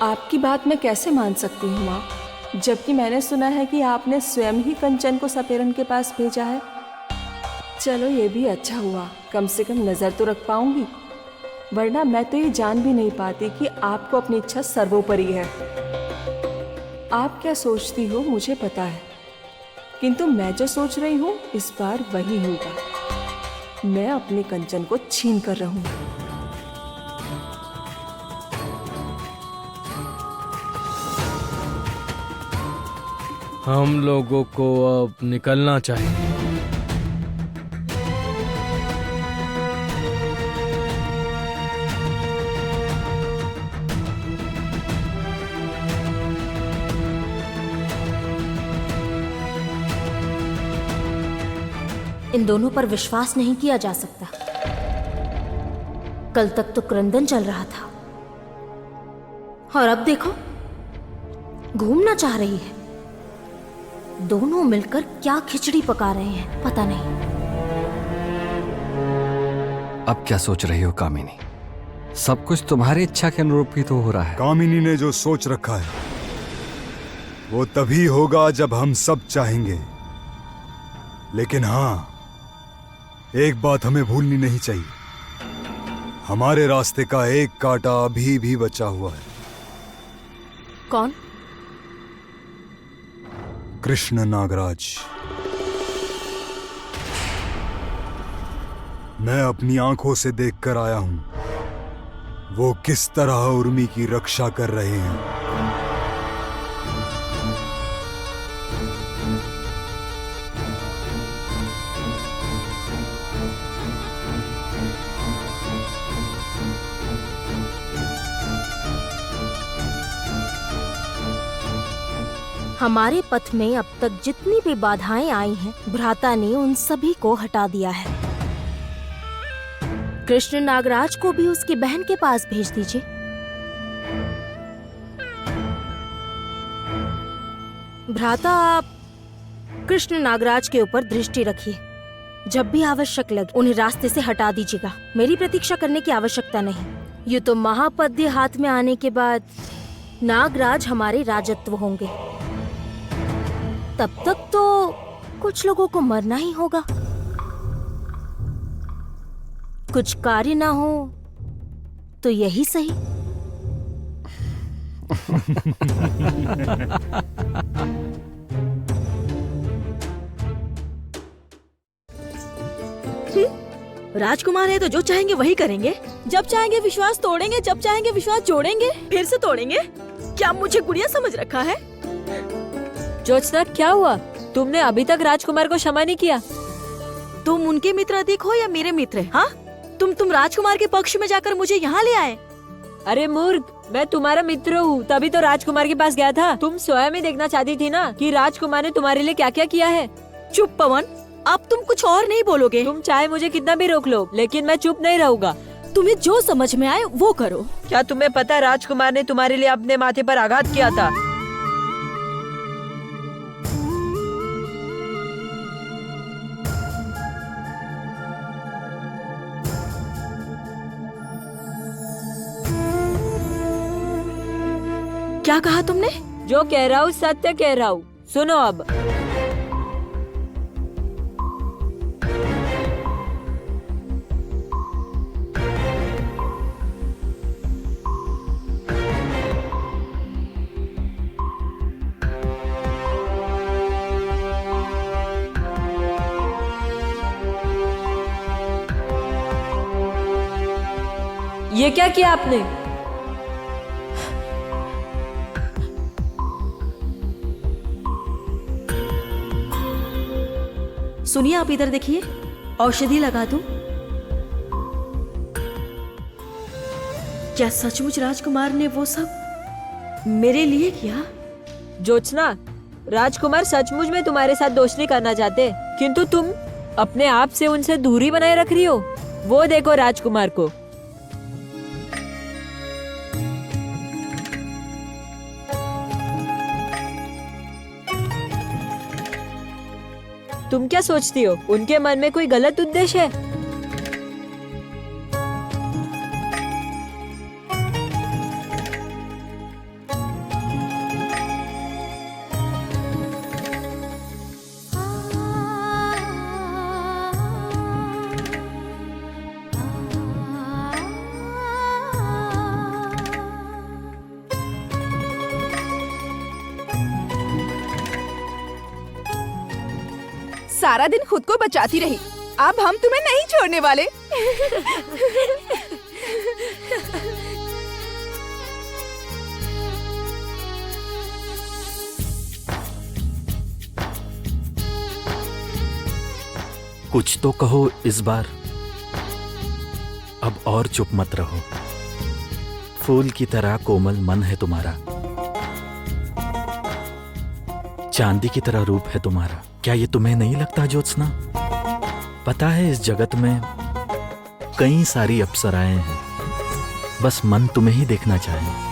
आपकी बात मैं कैसे मान सकती हूँ माँ, जबकि मैंने सुना है कि आपने स्वयं ही कंचन को सपेरन के पास भेजा है। चलो ये भी अच्छा हुआ, कम से कम नजर तो रख पाऊंगी, वरना मैं तो ये जान भी नहीं पाती कि आपको अपनी इच्छा सर्वोपरि है। आप क्या सोचती हो मुझे पता है, किंतु मैं जो सोच रही हूँ इस बार वही होगा। मैं अपने कंचन को छीन कर रहूंगी। हम लोगों को अब निकलना चाहिए। इन दोनों पर विश्वास नहीं किया जा सकता। कल तक तो क्रंदन चल रहा था और अब देखो घूमना चाह रही है। दोनों मिलकर क्या खिचड़ी पका रहे हैं पता नहीं। अब क्या सोच रही हो कामिनी? सब कुछ तुम्हारी इच्छा के अनुरूप ही तो हो रहा है। कामिनी ने जो सोच रखा है वो तभी होगा जब हम सब चाहेंगे। लेकिन हाँ, एक बात हमें भूलनी नहीं चाहिए, हमारे रास्ते का एक कांटा अभी भी बचा हुआ है। कौन? कृष्ण नागराज। मैं अपनी आंखों से देखकर आया हूं वो किस तरह उर्मी की रक्षा कर रहे हैं। हमारे पथ में अब तक जितनी भी बाधाएं आई हैं, भ्राता ने उन सभी को हटा दिया है। कृष्ण नागराज को भी उसकी बहन के पास भेज दीजिए। भ्राता, आप कृष्ण नागराज के ऊपर दृष्टि रखिए। जब भी आवश्यक लगे उन्हें रास्ते से हटा दीजिएगा। मेरी प्रतीक्षा करने की आवश्यकता नहीं। ये तो महापद्य हाथ में आने के बाद नागराज हमारे राजत्व होंगे। तब तक तो कुछ लोगों को मरना ही होगा। कुछ कार्य ना हो तो यही सही। राजकुमार है तो जो चाहेंगे वही करेंगे। जब चाहेंगे विश्वास तोड़ेंगे, जब चाहेंगे विश्वास जोड़ेंगे, फिर से तोड़ेंगे। क्या मुझे गुड़िया समझ रखा है? ज्योत्सना, क्या हुआ? तुमने अभी तक राजकुमार को क्षमा नहीं किया। तुम उनके मित्र अधिक हो या मेरे मित्र? हाँ, तुम राजकुमार के पक्ष में जाकर मुझे यहाँ ले आए। अरे मूर्ख, मैं तुम्हारा मित्र हूँ, तभी तो राजकुमार के पास गया था। तुम स्वयं ही देखना चाहती थी ना कि राजकुमार ने तुम्हारे लिए क्या क्या किया है। चुप पवन, अब तुम कुछ और नहीं बोलोगे। तुम चाहे मुझे कितना भी रोक लो, लेकिन मैं चुप नहीं रहूंगा। तुम्हें जो समझ में आए वो करो। क्या तुम्हें पता है राजकुमार ने तुम्हारे लिए अपने माथे पर आघात किया था? क्या कहा तुमने? जो कह रहा हूँ सत्य कह रहा हूँ। सुनो अब। ये क्या किया आपने? सुनिए, आप इधर देखिए, औषधि लगा दूं? क्या सचमुच राजकुमार ने वो सब मेरे लिए किया? ज्योत्सना, राजकुमार सचमुच में तुम्हारे साथ दोस्ती नहीं करना चाहते, किंतु तुम अपने आप से उनसे दूरी बनाए रख रही हो। वो देखो राजकुमार को। तुम क्या सोचती हो? उनके मन में कोई गलत उद्देश्य है? सारा दिन खुद को बचाती रही, अब हम तुम्हें नहीं छोड़ने वाले। कुछ तो कहो इस बार। अब और चुप मत रहो। फूल की तरह कोमल मन है तुम्हारा, चांदी की तरह रूप है तुम्हारा। क्या ये तुम्हें नहीं लगता ज्योत्सना? पता है इस जगत में कई सारी अप्सराएं हैं, बस मन तुम्हें ही देखना चाहे।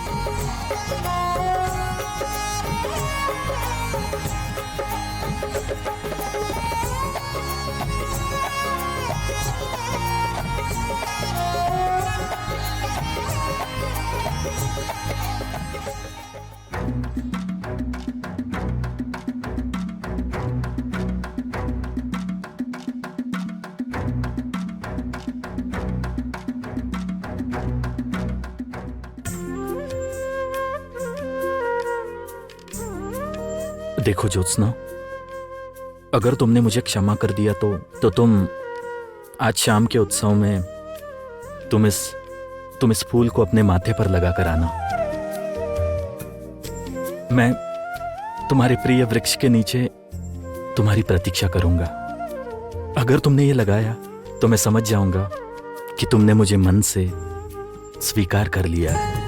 देखो ज्योत्सना, अगर तुमने मुझे क्षमा कर दिया तो तुम आज शाम के उत्सव में तुम इस फूल को अपने माथे पर लगा कर आना। मैं तुम्हारे प्रिय वृक्ष के नीचे तुम्हारी प्रतीक्षा करूंगा। अगर तुमने ये लगाया तो मैं समझ जाऊंगा कि तुमने मुझे मन से स्वीकार कर लिया है।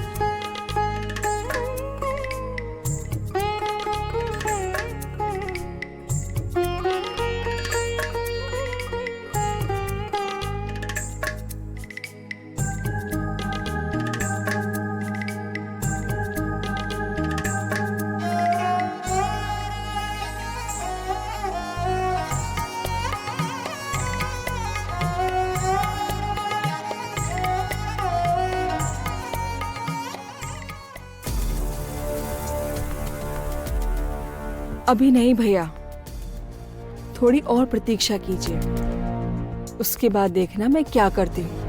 अभी नहीं भैया, थोड़ी और प्रतीक्षा कीजिए, उसके बाद देखना मैं क्या करती हूँ।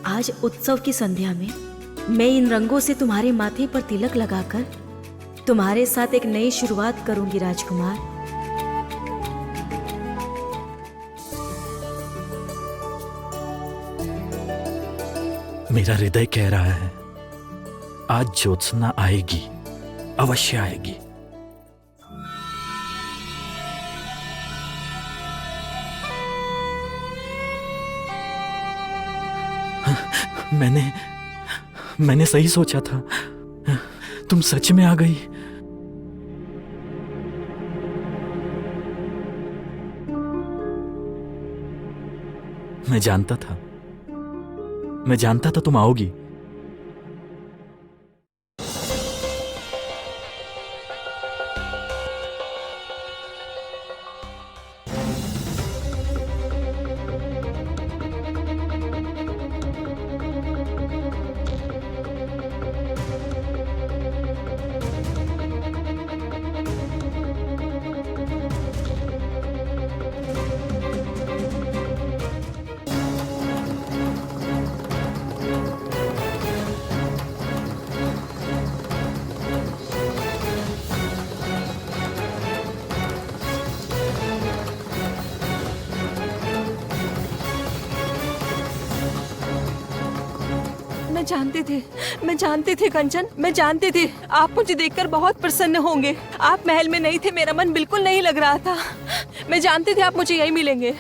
आज उत्सव की संध्या में मैं इन रंगों से तुम्हारे माथे पर तिलक लगाकर तुम्हारे साथ एक नई शुरुआत करूंगी राजकुमार। मेरा हृदय कह रहा है आज ज्योत्सना आएगी, अवश्य आएगी। मैंने सही सोचा था, तुम सच में आ गई। मैं जानता था तुम आओगी। मैं जानती थी कंचन, मैं जानती थी आप मुझे देखकर बहुत प्रसन्न होंगे। आप महल में नहीं थे, मेरा मन बिल्कुल नहीं लग रहा था। मैं जानती थी आप मुझे यही मिलेंगे।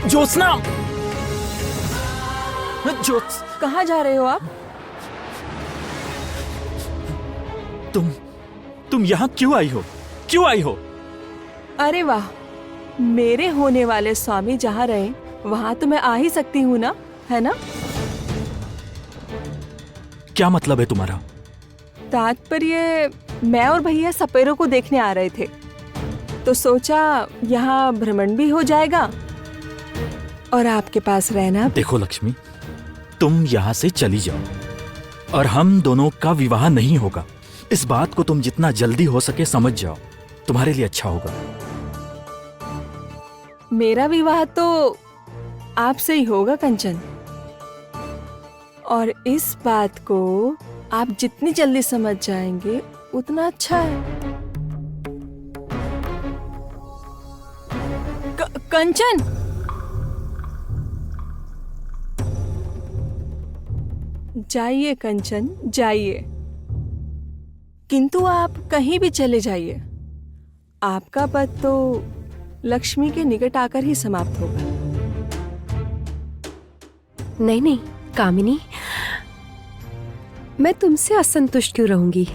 ज्योत्सना, कहाँ जा रहे हो आप? तुम यहाँ क्यों आई हो? अरे वाह, मेरे होने वाले स्वामी जहाँ रहे वहाँ तो मैं आ ही सकती हूँ ना, है ना? क्या मतलब है तुम्हारा? तात्पर्य मैं और भैया सपेरों को देखने आ रहे थे, तो सोचा यहाँ भ्रमण भी हो जाएगा और आपके पास रहना। देखो लक्ष्मी, तुम यहाँ से चली जाओ और हम दोनों का विवाह नहीं होगा। इस बात को तुम जितना जल्दी हो सके समझ जाओ, तुम्हारे लिए अच्छा होगा। मेरा विवाह तो आपसे ही होगा कंचन, और इस बात को आप जितनी जल्दी समझ जाएंगे उतना अच्छा है। कंचन, जाइए कंचन, जाइए, किंतु आप कहीं भी चले जाइए, आपका पद तो लक्ष्मी के निकट आकर ही समाप्त होगा। नहीं नहीं कामिनी, मैं तुमसे असंतुष्ट क्यों रहूंगी?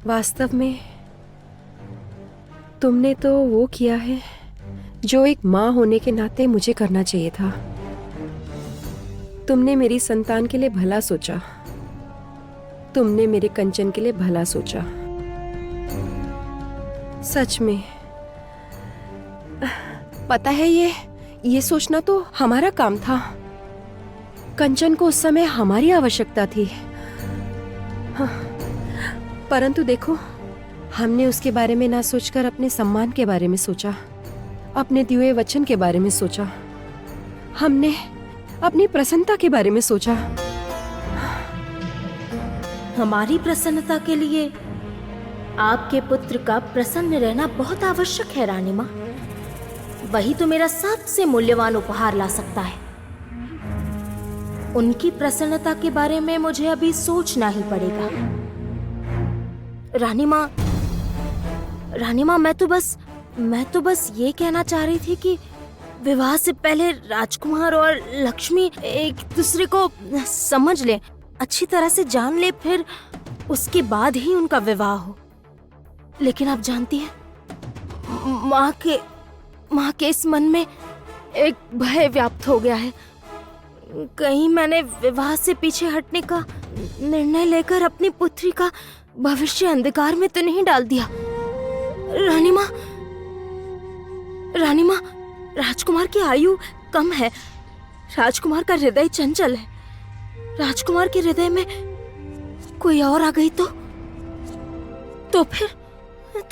वास्तव में तुमने तो वो किया है जो एक माँ होने के नाते मुझे करना चाहिए था। तुमने मेरी संतान के लिए भला सोचा, तुमने मेरे कंचन के लिए भला सोचा। सच में पता है, ये सोचना तो हमारा काम था। कंचन को उस समय हमारी आवश्यकता थी। हाँ, परंतु देखो, हमने उसके बारे में ना सोचकर अपने सम्मान के बारे में सोचा, अपने दिए हुए वचन के बारे में सोचा, हमने अपनी प्रसन्नता के बारे में सोचा। हमारी प्रसन्नता के लिए आपके पुत्र का प्रसन्न रहना बहुत आवश्यक है रानी माँ। वही तो मेरा सबसे मूल्यवान उपहार ला सकता है। उनकी प्रसन्नता के बारे में मुझे अभी सोचना ही पड़ेगा। रानी माँ, मैं तो बस ये कहना चाह रही थी कि विवाह से पहले राजकुमार और लक्ष्मी एक दूसरे को समझ ले, अच्छी तरह से जान ले, फिर उसके बाद ही उनका विवाह हो। लेकिन आप जानती हैं, माँ के इस मन में एक भय व्याप्त हो गया है। कहीं मैंने विवाह से पीछे हटने का निर्णय लेकर अपनी पुत्री का भविष्य अंधकार में तो नहीं डाल दिया। रानी माँ, राजकुमार की आयु कम है, राजकुमार का हृदय चंचल है। राजकुमार के हृदय में कोई और आ गई तो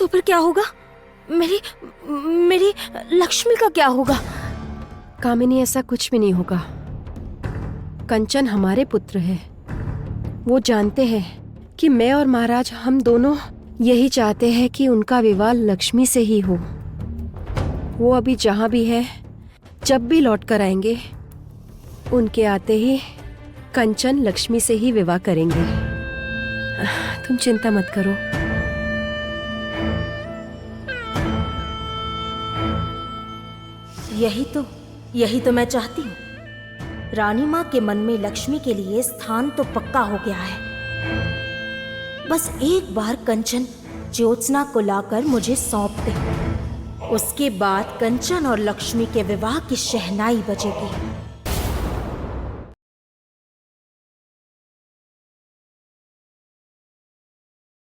फिर क्या होगा? मेरी लक्ष्मी का क्या होगा? कामिनी, ऐसा कुछ भी नहीं होगा। कंचन हमारे पुत्र है। वो जानते हैं कि मैं और महाराज हम दोनों यही चाहते हैं कि उनका विवाह लक्ष्मी से ही हो। वो अभी जहाँ भी है, जब भी लौट कर आएंगे, उनके आते ही कंचन लक्ष्मी से ही विवाह करेंगे। तुम चिंता मत करो। यही तो मैं चाहती हूँ। रानी माँ के मन में लक्ष्मी के लिए स्थान तो पक्का हो गया है। बस एक बार कंचन ज्योत्सना को लाकर मुझे सौंप दे। उसके बाद कंचन और लक्ष्मी के विवाह की शहनाई बजेगी।